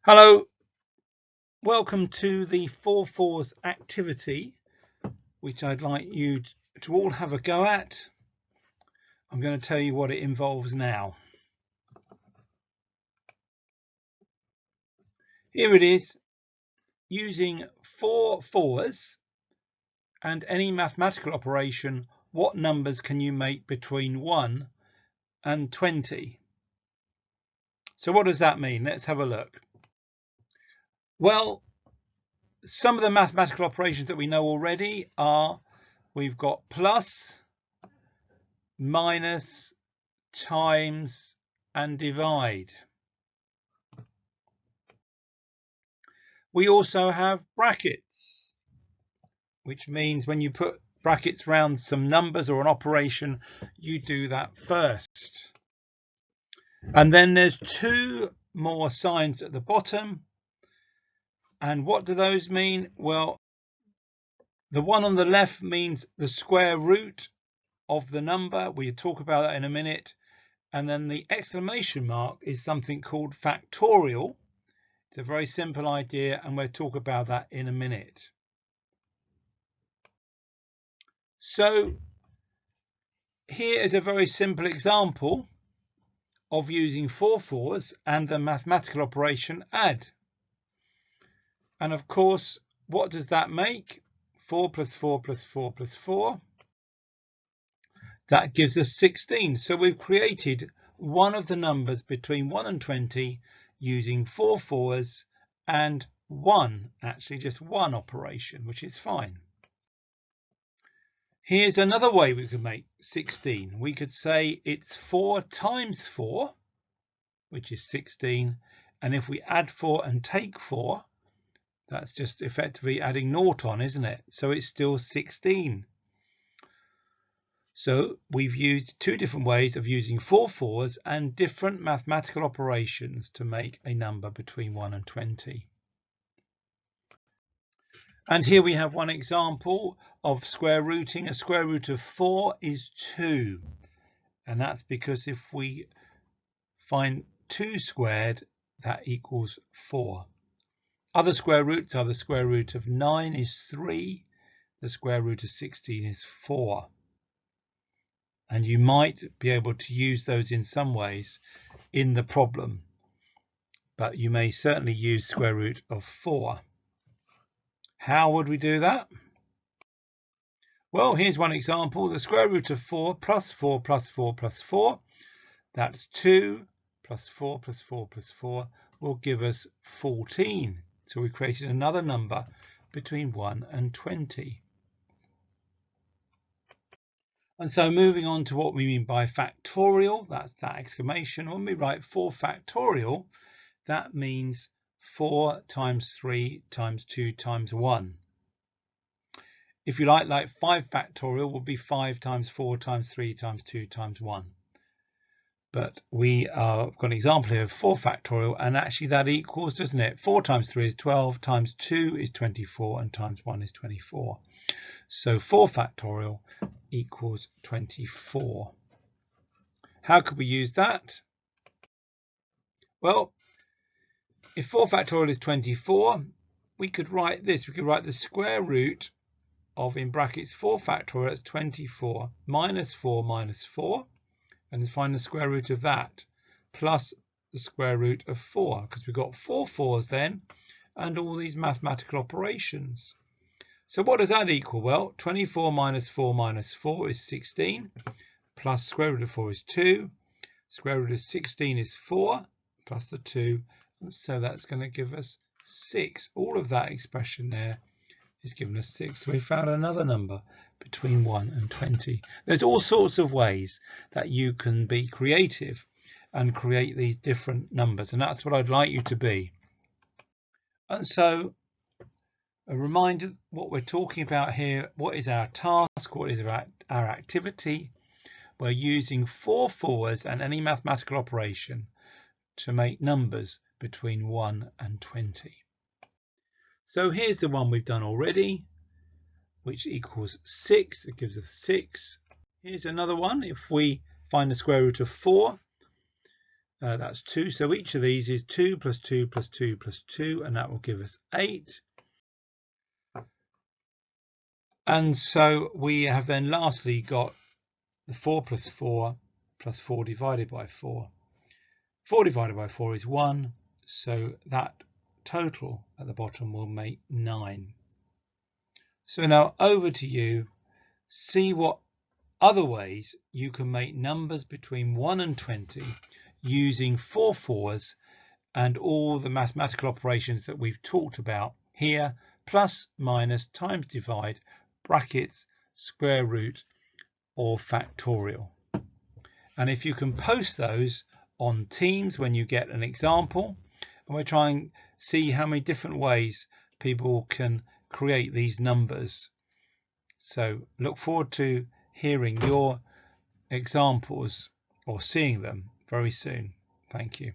Hello, welcome to the 4-4s activity, which I'd like you to all have a go at. I'm going to tell you what it involves now. Here it is, using 4-4s and any mathematical operation, what numbers can you make between 1 and 20? So what does that mean? Let's have a look. Well, some of the mathematical operations that we know already are, we've got plus, minus, times and divide. We also have brackets, which means when you put brackets around some numbers or an operation, you do that first. And then there's two more signs at the bottom. And what do those mean? Well, the one on the left means the square root of the number. We'll talk about that in a minute. And then the exclamation mark is something called factorial. It's a very simple idea, and we'll talk about that in a minute. So here is a very simple example of using 4-4s and the mathematical operation add. And of course, what does that make? 4 plus 4 plus 4 plus 4. That gives us 16. So we've created one of the numbers between 1 and 20 using 4-4s and actually just one operation, which is fine. Here's another way we could make 16. We could say it's 4 times 4, which is 16. And if we add 4 and take 4, that's just effectively adding naught on, isn't it? So it's still 16. So we've used two different ways of using 4-4s and different mathematical operations to make a number between 1 and 20. And here we have one example of square rooting. A square root of 4 is 2. And that's because if we find 2 squared, that equals 4. Other square roots are the square root of 9 is 3. The square root of 16 is 4. And you might be able to use those in some ways in the problem. But you may certainly use square root of 4. How would we do that? Well, here's one example. The square root of 4 plus 4 plus 4 plus 4. That's 2 plus 4 plus 4 plus 4 will give us 14. So we created another number between 1 and 20. And so moving on to what we mean by factorial, that's that exclamation. When we write 4 factorial, that means 4 times 3 times 2 times 1. If you like 5 factorial would be 5 times 4 times 3 times 2 times 1. But we got an example here of 4 factorial, and actually that equals, doesn't it? 4 times 3 is 12, times 2 is 24, and times 1 is 24. So 4 factorial equals 24. How could we use that? Well, if 4 factorial is 24, we could write this. We could write the square root of, in brackets, 4 factorial, that's 24, minus 4 minus 4, and find the square root of that, plus the square root of 4, because we've got 4 4s then, and all these mathematical operations. So what does that equal? Well, 24 minus 4 is 16, plus square root of 4 is 2, square root of 16 is 4, plus the 2, and so that's going to give us 6. All of that expression there is given us 6. So we found another number between 1 and 20. There's all sorts of ways that you can be creative and create these different numbers, and that's what I'd like you to be. And so a reminder what we're talking about here, what is our task, what is our activity. We're using 4-4s and any mathematical operation to make numbers between 1 and 20. So here's the one we've done already, which equals 6. It gives us 6. Here's another one. If we find the square root of 4 That's 2. So each of these is 2 plus 2 plus 2 plus 2, and that will give us 8. And so we have then lastly got the 4 plus 4 plus 4 divided by 4. 4 divided by 4 is 1, so that total at the bottom will make 9. So now over to you. See what other ways you can make numbers between 1 and 20 using 4 fours and all the mathematical operations that we've talked about here: plus, minus, times, divide, brackets, square root, or factorial. And if you can post those on Teams when you get an example, and we're trying to see how many different ways people can create these numbers. So look forward to hearing your examples or seeing them very soon. Thank you.